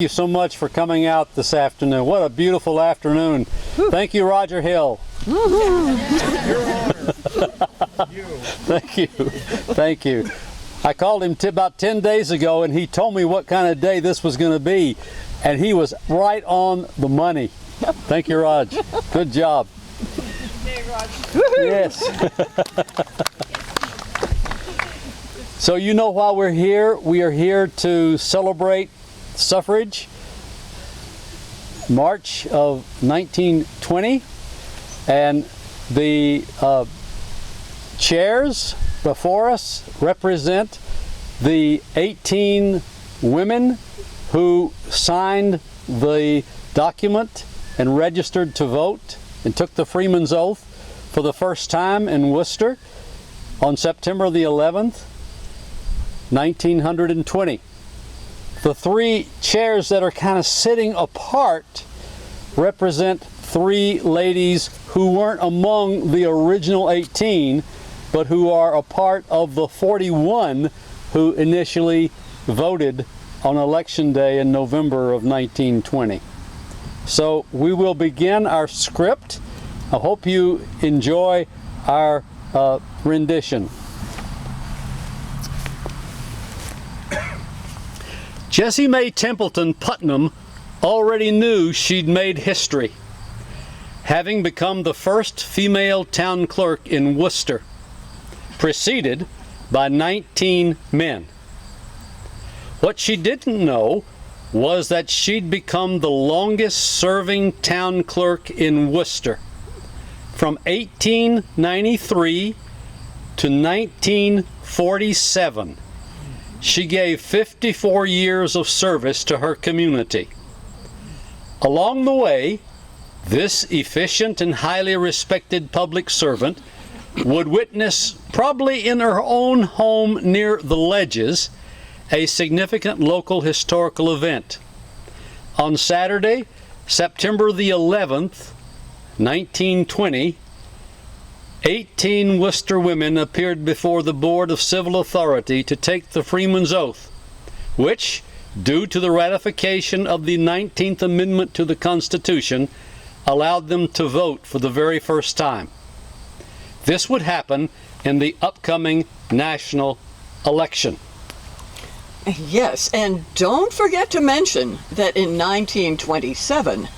you so much for coming out this afternoon. What a beautiful afternoon. Thank you, Roger Hill. Thank you. Thank you. I called him about 10 days ago and he told me what kind of day this was going to be, and he was right on the money. Thank you, Raj. Good job. Hey, Raj. Yes. So you know why we're here. We are here to celebrate suffrage, March of 1920, and the chairs before us represent the 18 women who signed the document and registered to vote and took the Freeman's Oath for the first time in Worcester on September the 11th, 1920. The three chairs that are kind of sitting apart represent three ladies who weren't among the original 18, but who are a part of the 41 who initially voted on Election Day in November of 1920. So we will begin our script. I hope you enjoy our rendition. Jessie Mae Templeton Putnam already knew she'd made history, having become the first female town clerk in Worcester, preceded by 19 men. What she didn't know was that she'd become the longest serving town clerk in Worcester, from 1893 to 1947. She gave 54 years of service to her community. Along the way, this efficient and highly respected public servant would witness, probably in her own home near the Ledges, a significant local historical event. On Saturday, September the 11th, 1920, 18 Worcester women appeared before the Board of Civil Authority to take the Freeman's Oath, which, due to the ratification of the 19th Amendment to the Constitution, allowed them to vote for the very first time. This would happen in the upcoming national election. Yes, and don't forget to mention that in 1927,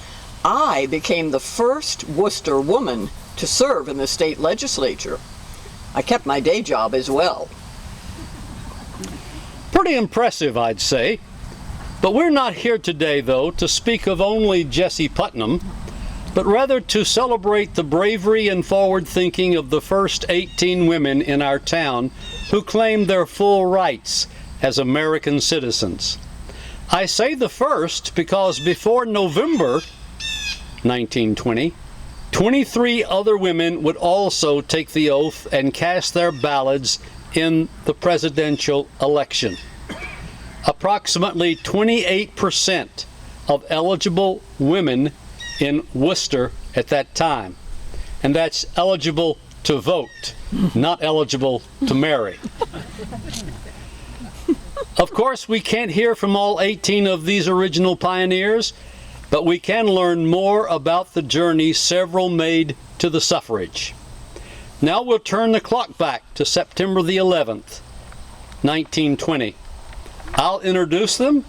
I became the first Worcester woman to serve in the state legislature. I kept my day job as well. Pretty impressive, I'd say. But we're not here today, though, to speak of only Jessie Putnam, but rather to celebrate the bravery and forward thinking of the first 18 women in our town who claimed their full rights as American citizens. I say the first because before November 1920, 23 other women would also take the oath and cast their ballots in the presidential election. Approximately 28% of eligible women in Worcester at that time, and that's eligible to vote, not eligible to marry. Of course, we can't hear from all 18 of these original pioneers, but we can learn more about the journey several made to the suffrage. Now we'll turn the clock back to September the 11th, 1920. I'll introduce them,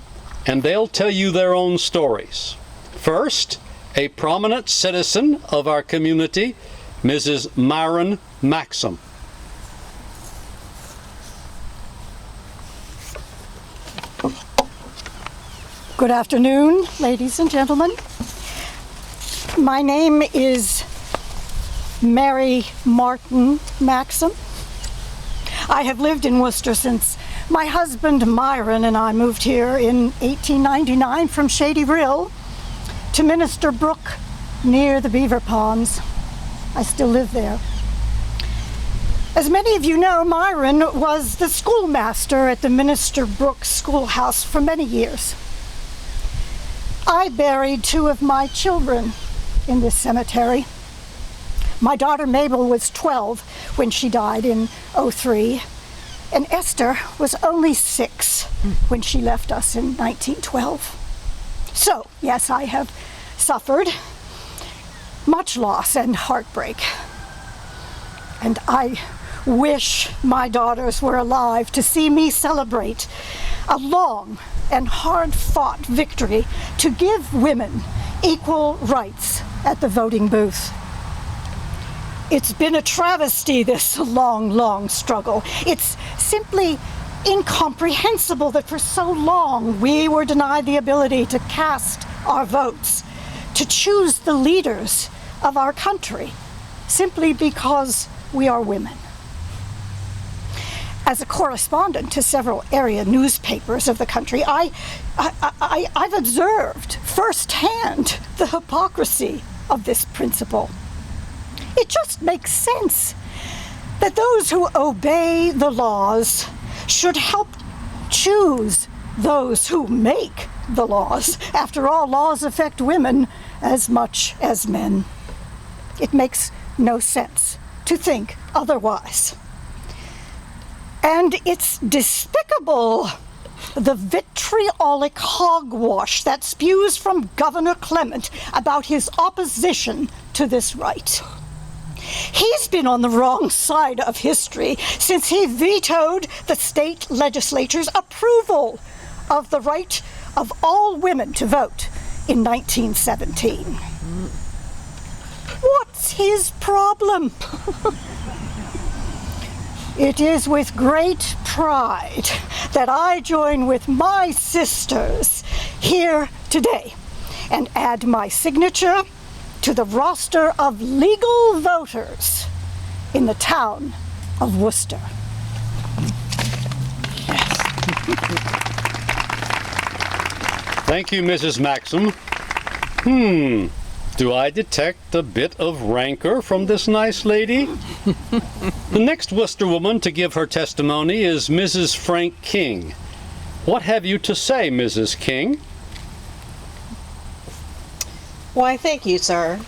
and they'll tell you their own stories. First, a prominent citizen of our community, Mrs. Myron Maxim. Good afternoon, ladies and gentlemen. My name is Mary Martin Maxim. I have lived in Worcester since my husband Myron and I moved here in 1899 from Shady Rill to Minister Brook near the Beaver Ponds. I still live there. As many of you know, Myron was the schoolmaster at the Minister Brook Schoolhouse for many years. I buried two of my children in this cemetery. My daughter Mabel was 12 when she died in '03, and Esther was only 6 when she left us in 1912. So, yes, I have suffered much loss and heartbreak. And I wish my daughters were alive to see me celebrate a long and hard-fought victory to give women equal rights at the voting booth. It's been a travesty, this long, long struggle. It's simply incomprehensible that for so long we were denied the ability to cast our votes, to choose the leaders of our country, simply because we are women. As a correspondent to several area newspapers of the country, I've observed firsthand the hypocrisy of this principle. It just makes sense that those who obey the laws should help choose those who make the laws. After all, laws affect women as much as men. It makes no sense to think otherwise. And it's despicable, the vitriolic hogwash that spews from Governor Clement about his opposition to this right. He's been on the wrong side of history since he vetoed the state legislature's approval of the right of all women to vote in 1917. What's his problem? It is with great pride that I join with my sisters here today and add my signature to the roster of legal voters in the town of Worcester. Thank you, Mrs. Maxim. Do I detect a bit of rancor from this nice lady? The next Worcester woman to give her testimony is Mrs. Frank King. What have you to say, Mrs. King? Why, thank you, sir.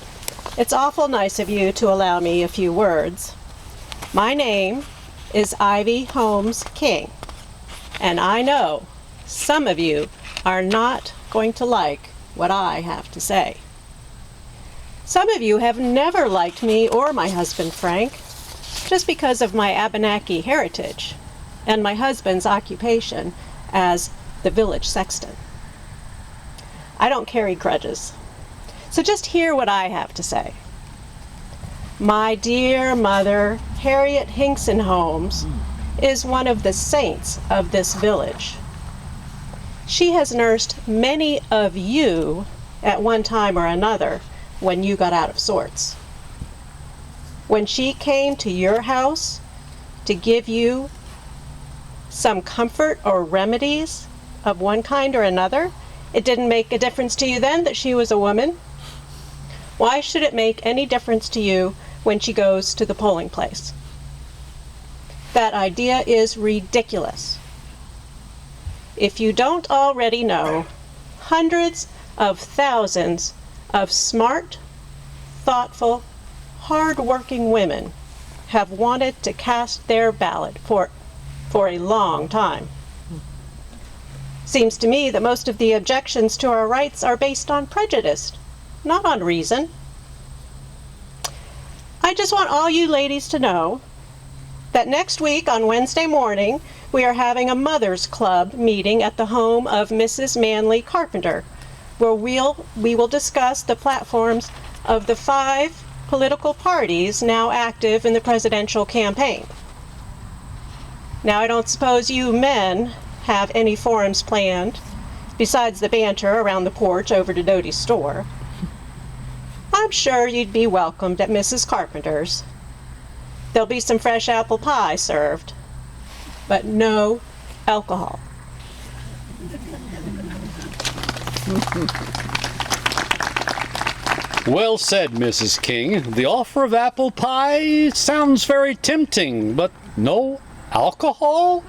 It's awful nice of you to allow me a few words. My name is Ivy Holmes King, and I know some of you are not going to like what I have to say. Some of you have never liked me or my husband, Frank, just because of my Abenaki heritage and my husband's occupation as the village sexton. I don't carry grudges, so just hear what I have to say. My dear mother, Harriet Hinkson Holmes, is one of the saints of this village. She has nursed many of you at one time or another when you got out of sorts. When she came to your house to give you some comfort or remedies of one kind or another, it didn't make a difference to you then that she was a woman. Why should it make any difference to you when she goes to the polling place? That idea is ridiculous. If you don't already know, hundreds of thousands of smart, thoughtful, hard-working women have wanted to cast their ballot for a long time. Seems to me that most of the objections to our rights are based on prejudice, not on reason. I just want all you ladies to know that next week on Wednesday morning, we are having a Mothers Club meeting at the home of Mrs. Manley Carpenter, where we will discuss the platforms of the 5 political parties now active in the presidential campaign. Now, I don't suppose you men have any forums planned besides the banter around the porch over to Doty's store. I'm sure you'd be welcomed at Mrs. Carpenter's. There'll be some fresh apple pie served, but no alcohol. Well said, Mrs. King. The offer of apple pie sounds very tempting, but no alcohol?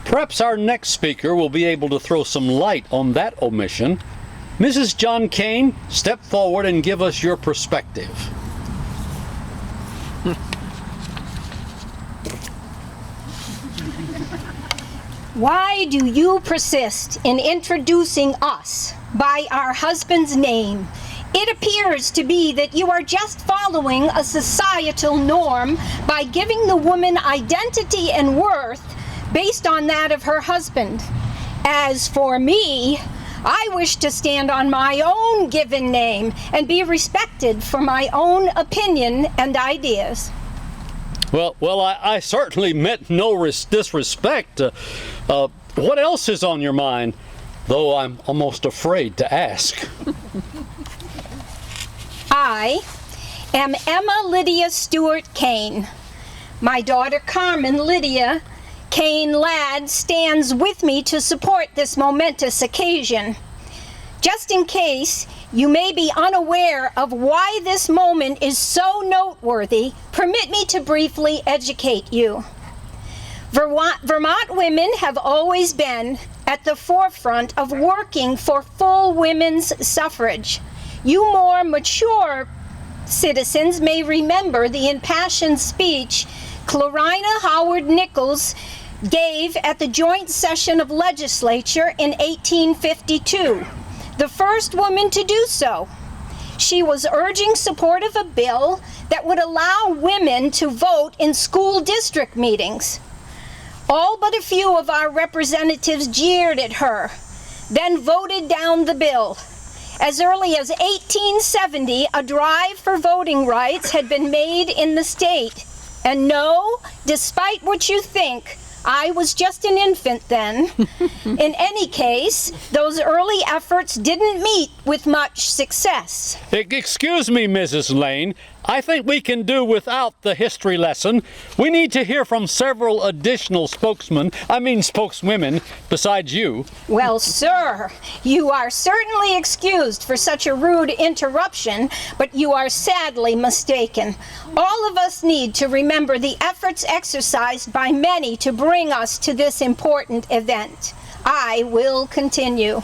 Perhaps our next speaker will be able to throw some light on that omission. Mrs. John Kane, step forward and give us your perspective. Why do you persist in introducing us by our husband's name? It appears to be that you are just following a societal norm by giving the woman identity and worth based on that of her husband. As for me, I wish to stand on my own given name and be respected for my own opinion and ideas. Well, I certainly meant no disrespect. What else is on your mind? Though I'm almost afraid to ask. I am Emma Lydia Stewart Kane. My daughter Carmen Lydia Kane Ladd stands with me to support this momentous occasion. Just in case you may be unaware of why this moment is so noteworthy, permit me to briefly educate you. Vermont women have always been at the forefront of working for full women's suffrage. You more mature citizens may remember the impassioned speech Clarina Howard Nichols gave at the joint session of legislature in 1852, the first woman to do so. She was urging support of a bill that would allow women to vote in school district meetings. All but a few of our representatives jeered at her, then voted down the bill. As early as 1870, a drive for voting rights had been made in the state. And no, despite what you think, I was just an infant then. In any case, those early efforts didn't meet with much success. Excuse me, Mrs. Lane. I think we can do without the history lesson. We need to hear from several additional spokeswomen besides you. Well, sir, you are certainly excused for such a rude interruption, but you are sadly mistaken. All of us need to remember the efforts exercised by many to bring us to this important event. I will continue.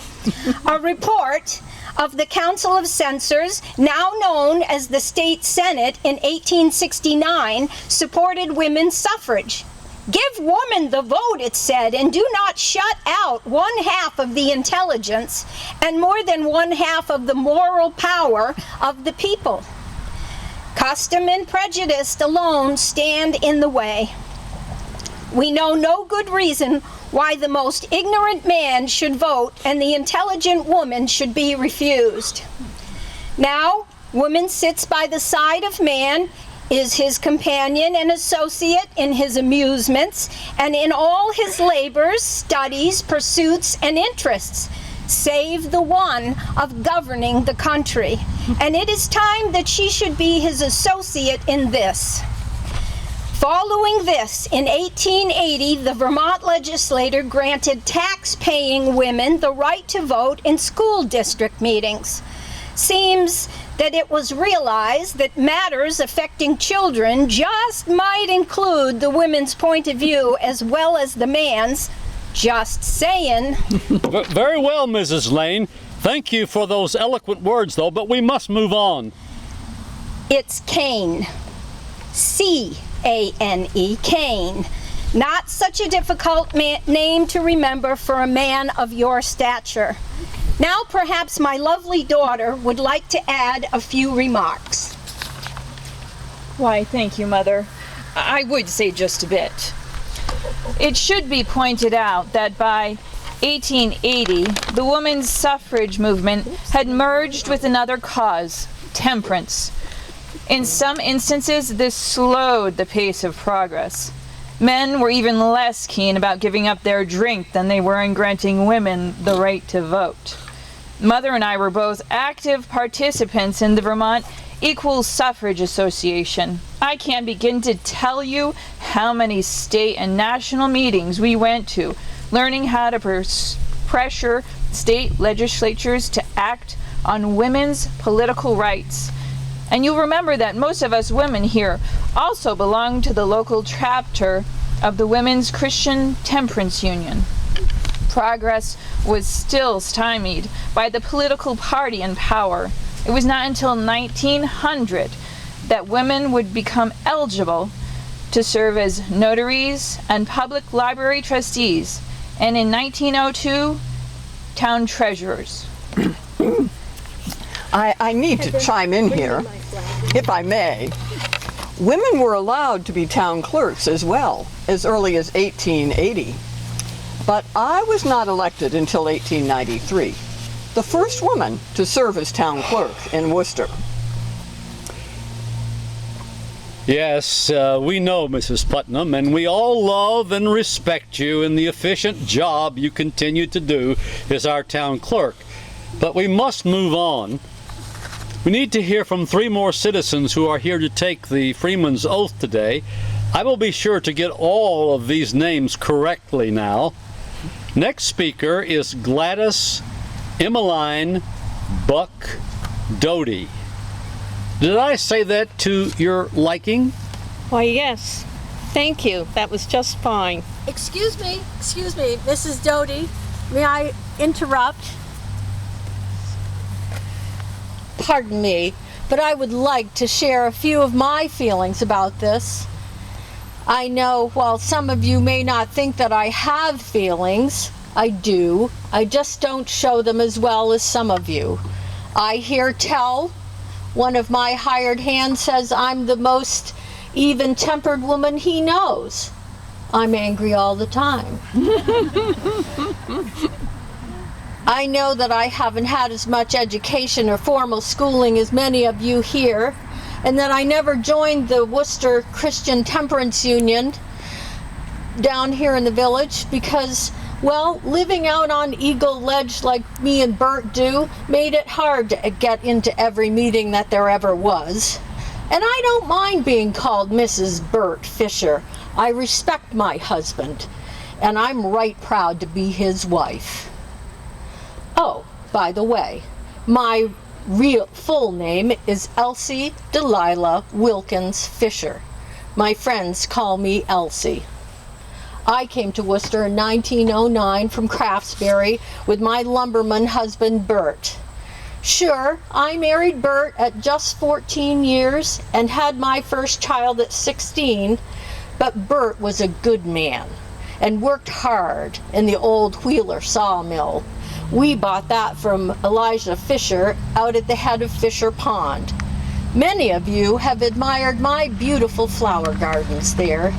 A report of the Council of Censors, now known as the State Senate in 1869, supported women's suffrage. Give woman the vote, it said, and do not shut out 1/2 of the intelligence and more than 1/2 of the moral power of the people. Custom and prejudice alone stand in the way. We know no good reason why the most ignorant man should vote and the intelligent woman should be refused. Now, woman sits by the side of man, is his companion and associate in his amusements and in all his labors, studies, pursuits, and interests, save the one of governing the country. And it is time that she should be his associate in this. Following this, in 1880, the Vermont legislature granted tax-paying women the right to vote in school district meetings. Seems that it was realized that matters affecting children just might include the women's point of view as well as the man's. Just saying. Very well, Mrs. Lane. Thank you for those eloquent words, though, but we must move on. It's Kane. C-A-N-E, Kane. Not such a difficult name to remember for a man of your stature. Now perhaps my lovely daughter would like to add a few remarks. Why, thank you, Mother. I would say just a bit. It should be pointed out that by 1880, the women's suffrage movement had merged with another cause, temperance. In some instances, this slowed the pace of progress. Men were even less keen about giving up their drink than they were in granting women the right to vote. Mother and I were both active participants in the Vermont Equal Suffrage Association. I can't begin to tell you how many state and national meetings we went to, learning how to pressure state legislatures to act on women's political rights. And you'll remember that most of us women here also belong to the local chapter of the Women's Christian Temperance Union. Progress was still stymied by the political party in power. It was not until 1900 that women would become eligible to serve as notaries and public library trustees, and in 1902, town treasurers. I need to chime in here, if I may. Women were allowed to be town clerks as well, as early as 1880. But I was not elected until 1893, the first woman to serve as town clerk in Worcester. Yes, we know, Mrs. Putnam, and we all love and respect you in the efficient job you continue to do as our town clerk. But we must move on. We need to hear from 3 more citizens who are here to take the Freeman's Oath today. I will be sure to get all of these names correctly now. Next speaker is Gladys Emmeline Buck Doty. Did I say that to your liking? Why, yes. Thank you. That was just fine. Excuse me, Mrs. Doty. May I interrupt? Pardon me, but I would like to share a few of my feelings about this. I know while some of you may not think that I have feelings, I do. I just don't show them as well as some of you. I hear tell. One of my hired hands says I'm the most even-tempered woman he knows. I'm angry all the time. I know that I haven't had as much education or formal schooling as many of you here, and that I never joined the Worcester Christian Temperance Union down here in the village because, well, living out on Eagle Ledge like me and Bert do made it hard to get into every meeting that there ever was. And I don't mind being called Mrs. Bert Fisher. I respect my husband, and I'm right proud to be his wife. Oh, by the way, my real full name is Elsie Delilah Wilkins Fisher. My friends call me Elsie. I came to Worcester in 1909 from Craftsbury with my lumberman husband Bert. Sure, I married Bert at just 14 years and had my first child at 16, but Bert was a good man and worked hard in the old Wheeler sawmill. We bought that from Elijah Fisher out at the head of Fisher Pond. Many of you have admired my beautiful flower gardens there.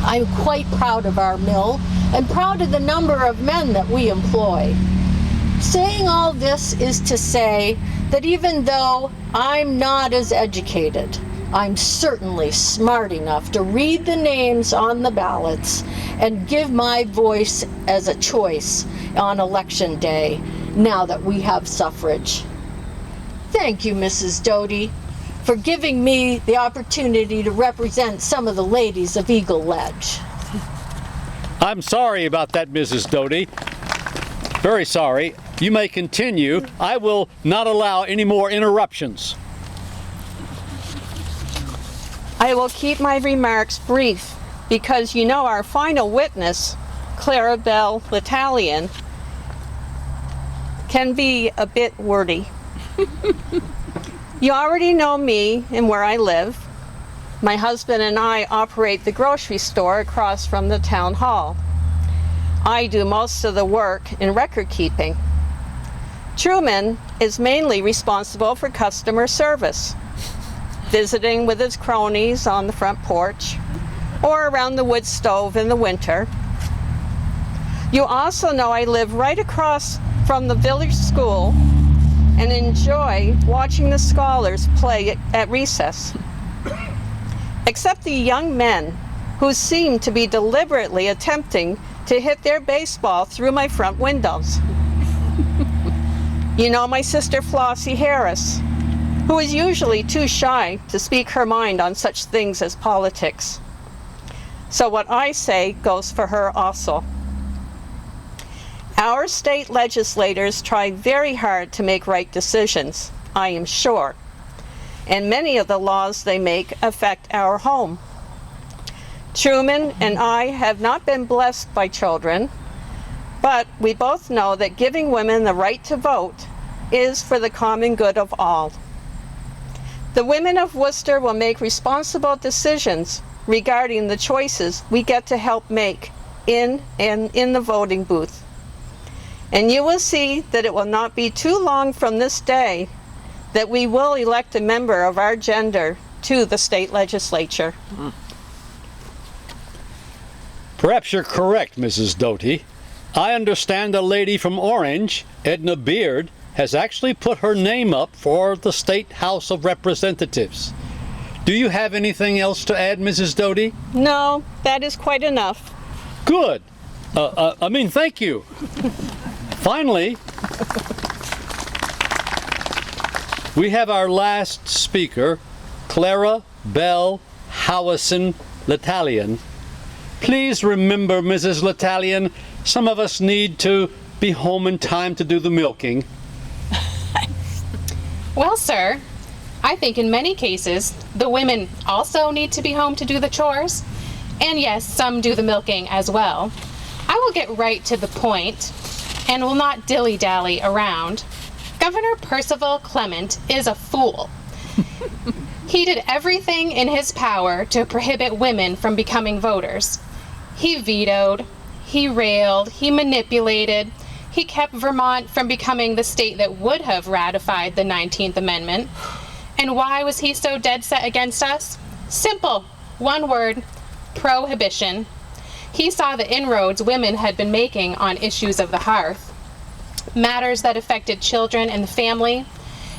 I'm quite proud of our mill and proud of the number of men that we employ. Saying all this is to say that even though I'm not as educated, I'm certainly smart enough to read the names on the ballots and give my voice as a choice on election day, now that we have suffrage. Thank you, Mrs. Doty, for giving me the opportunity to represent some of the ladies of Eagle Ledge. I'm sorry about that, Mrs. Doty. Very sorry. You may continue. I will not allow any more interruptions. I will keep my remarks brief because you know our final witness, Clarabelle L'Italian, can be a bit wordy. You already know me and where I live. My husband and I operate the grocery store across from the town hall. I do most of the work in record keeping. Truman is mainly responsible for customer service, visiting with his cronies on the front porch or around the wood stove in the winter. You also know I live right across from the village school and enjoy watching the scholars play at recess. Except the young men who seem to be deliberately attempting to hit their baseball through my front windows. You know my sister Flossie Harris, who is usually too shy to speak her mind on such things as politics. So what I say goes for her also. Our state legislators try very hard to make right decisions, I am sure, and many of the laws they make affect our home. Truman and I have not been blessed by children, but we both know that giving women the right to vote is for the common good of all. The women of Worcester will make responsible decisions regarding the choices we get to help make in the voting booth. And you will see that it will not be too long from this day that we will elect a member of our gender to the state legislature. Perhaps you're correct, Mrs. Doty. I understand a lady from Orange, Edna Beard, has actually put her name up for the State House of Representatives. Do you have anything else to add, Mrs. Doty? No, that is quite enough. Good. Thank you. Finally, we have our last speaker, Clara Bell Howison L'Italian. Please remember, Mrs. L'Italian, some of us need to be home in time to do the milking. Well, sir, I think in many cases, the women also need to be home to do the chores. And yes, some do the milking as well. I will get right to the point and will not dilly-dally around. Governor Percival Clement is a fool. He did everything in his power to prohibit women from becoming voters. He vetoed, he railed, he manipulated, he kept Vermont from becoming the state that would have ratified the 19th Amendment. And why was he so dead set against us? Simple, one word, prohibition. He saw the inroads women had been making on issues of the hearth, matters that affected children and the family,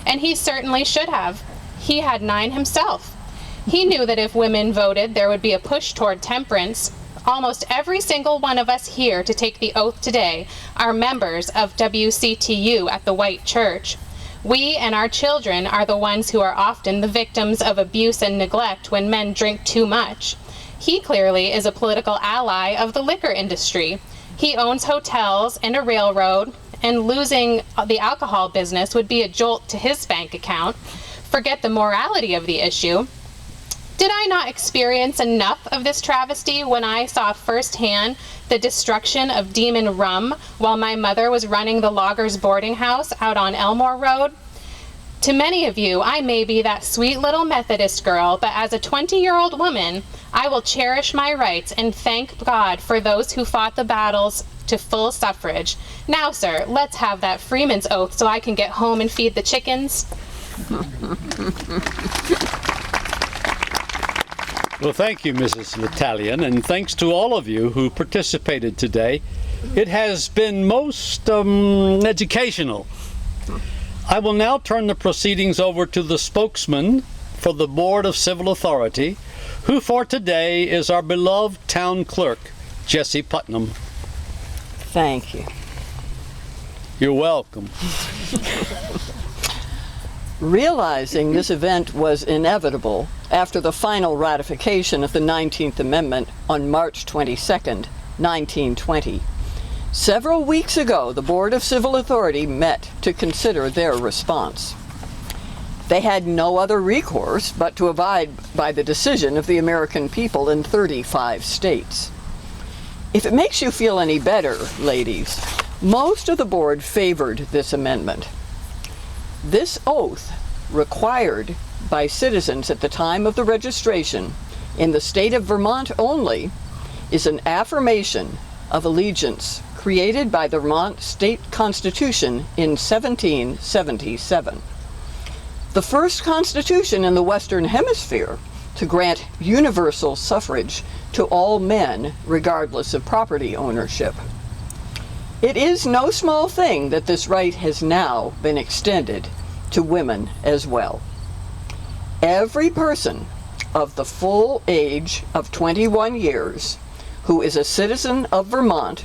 and he certainly should have. He had 9 himself. He knew that if women voted, there would be a push toward temperance. Almost every single one of us here to take the oath today are members of WCTU at the White Church. We and our children are the ones who are often the victims of abuse and neglect when men drink too much. He clearly is a political ally of the liquor industry. He owns hotels and a railroad, and losing the alcohol business would be a jolt to his bank account. Forget the morality of the issue. Did I not experience enough of this travesty when I saw firsthand the destruction of Demon Rum while my mother was running the loggers' boarding house out on Elmore Road? To many of you, I may be that sweet little Methodist girl, but as a 20-year-old woman, I will cherish my rights and thank God for those who fought the battles to full suffrage. Now, sir, let's have that Freeman's Oath so I can get home and feed the chickens. Well, thank you, Mrs. L'Italian, and thanks to all of you who participated today. It has been most educational. I will now turn the proceedings over to the spokesman for the Board of Civil Authority, who for today is our beloved town clerk, Jessie Putnam. Thank you. You're welcome. Realizing this event was inevitable after the final ratification of the 19th Amendment on March 22nd, 1920, several weeks ago the Board of Civil Authority met to consider their response. They had no other recourse but to abide by the decision of the American people in 35 states. If it makes you feel any better, ladies, most of the board favored this amendment. This oath, required by citizens at the time of the registration in the state of Vermont only, is an affirmation of allegiance created by the Vermont State Constitution in 1777. The first constitution in the Western Hemisphere to grant universal suffrage to all men, regardless of property ownership. It is no small thing that this right has now been extended to women as well. Every person of the full age of 21 years who is a citizen of Vermont,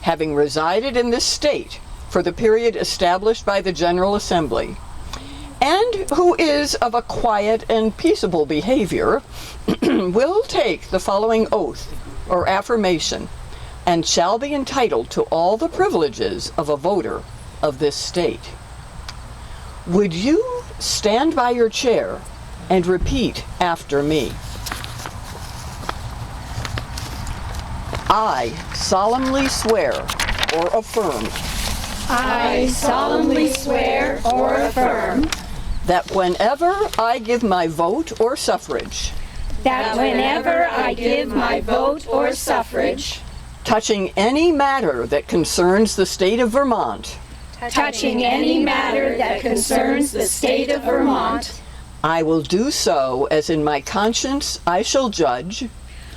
having resided in this state for the period established by the General Assembly, and who is of a quiet and peaceable behavior, will take the following oath or affirmation and shall be entitled to all the privileges of a voter of this state. Would you stand by your chair and repeat after me? I solemnly swear or affirm. I solemnly swear or affirm That whenever I give my vote or suffrage, that whenever I give my vote or suffrage, touching any matter that concerns the state of Vermont, touching any matter that concerns the state of Vermont, I will do so as in my conscience I shall judge,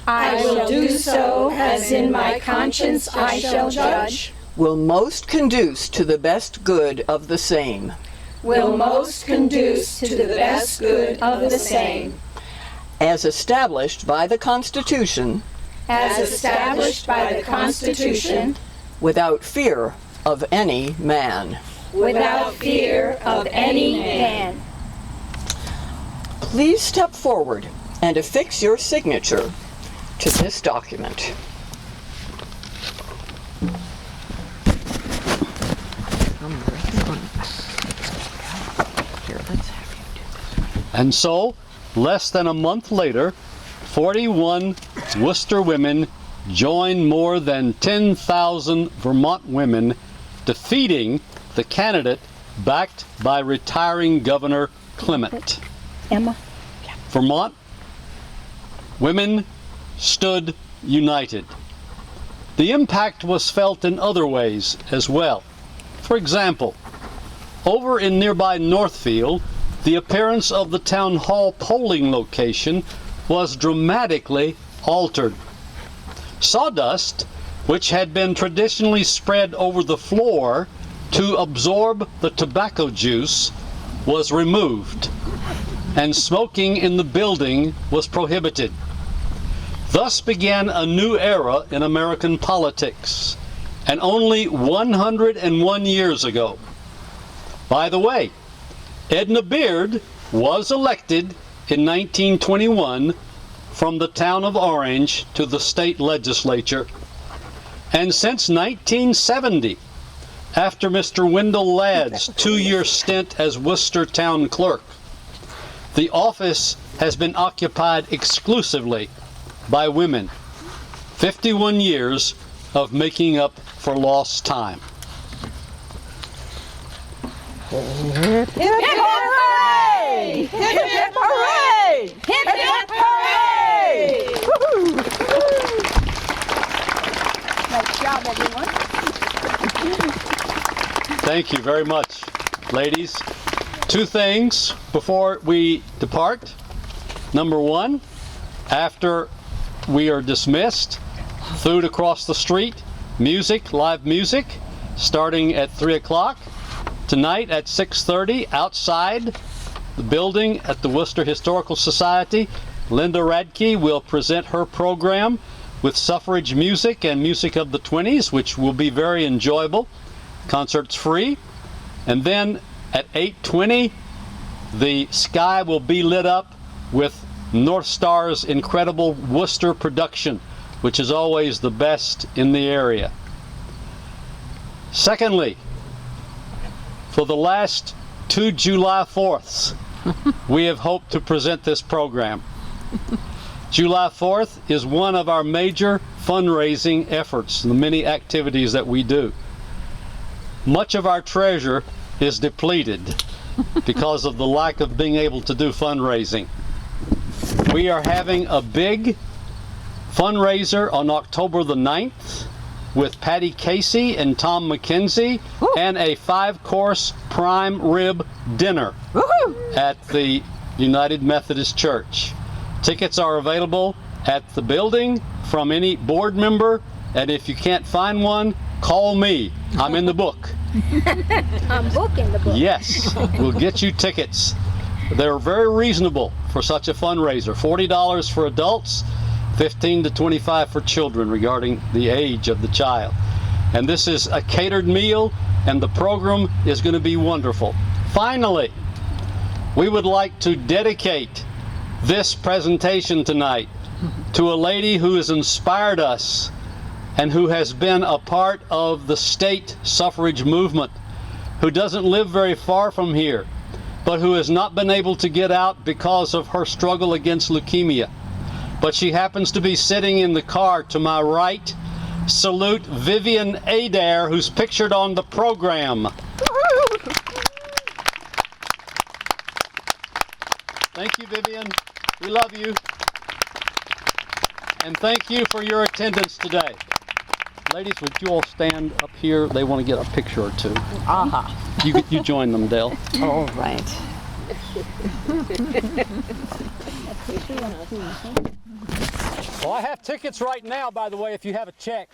I will do so as in my conscience I shall judge, will most conduce to the best good of the same, will most conduce to the best good of the same, as established by the Constitution, as established by the Constitution, without fear of any man. without fear of any man. Please step forward and affix your signature to this document. And so, less than a month later, 41 Worcester women joined more than 10,000 Vermont women, defeating the candidate backed by retiring Governor Clement. Emma. Vermont women stood united. The impact was felt in other ways as well. For example, over in nearby Northfield, the appearance of the town hall polling location was dramatically altered. Sawdust, which had been traditionally spread over the floor to absorb the tobacco juice, was removed, and smoking in the building was prohibited. Thus began a new era in American politics, and only 101 years ago. By the way, Edna Beard was elected in 1921 from the town of Orange to the state legislature, and since 1970, after Mr. Wendell Ladd's 2-year stint as Worcester town clerk, the office has been occupied exclusively by women. 51 years of making up for lost time. Hip, hip, hooray! Hip, hip, hooray! Hip, hip, hooray! Nice job, everyone. Thank you very much, ladies. 2 things before we depart. Number 1, after we are dismissed, food across the street, music, live music, starting at 3 o'clock. Tonight at 6:30, outside the building at the Worcester Historical Society, Linda Radke will present her program with suffrage music and music of the 20s, which will be very enjoyable. Concert's free. And then at 8:20, the sky will be lit up with North Star's incredible Worcester production, which is always the best in the area. Secondly, for the last 2 July 4ths, we have hoped to present this program. July 4th is one of our major fundraising efforts, the many activities that we do. Much of our treasure is depleted because of the lack of being able to do fundraising. We are having a big fundraiser on October the 9th with Patty Casey and Tom McKenzie, and a 5-course prime rib dinner at the United Methodist Church. Tickets are available at the building from any board member, and if you can't find one, call me. I'm in the book. I'm booking the book. Yes, we'll get you tickets. They're very reasonable for such a fundraiser. $40 for adults, $15 to $25 for children regarding the age of the child. And this is a catered meal, and the program is going to be wonderful. Finally, we would like to dedicate this presentation tonight to a lady who has inspired us and who has been a part of the state suffrage movement, who doesn't live very far from here, but who has not been able to get out because of her struggle against leukemia. But she happens to be sitting in the car to my right. Salute Vivian Adair, who's pictured on the program. Thank you, Vivian. We love you. And thank you for your attendance today. Ladies, would you all stand up here? They want to get a picture or two. Aha. You join them, Dale. All right. Well, I have tickets right now, by the way, if you have a check.